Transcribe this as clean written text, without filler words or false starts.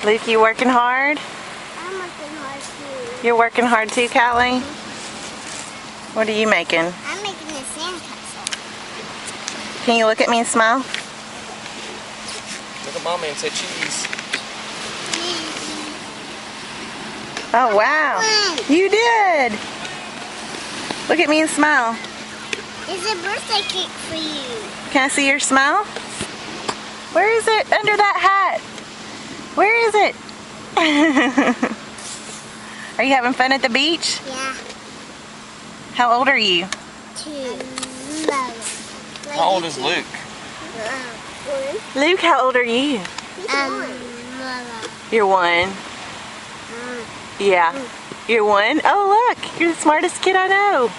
Luke, you working hard? I'm working hard too. You're working hard too, Callie? What are you making? I'm making a sandcastle. Can you look at me and smile? Look at Mommy and say cheese. Oh, wow. You did. Look at me and smile. It's a birthday cake for you. Can I see your smile? Where is it? Under that hat. Where is it? Are you having fun at the beach? Yeah. How old are you? 2. How old is Luke? Luke, how old are you? You're 1. Yeah. You're 1? Oh, look. You're the smartest kid I know.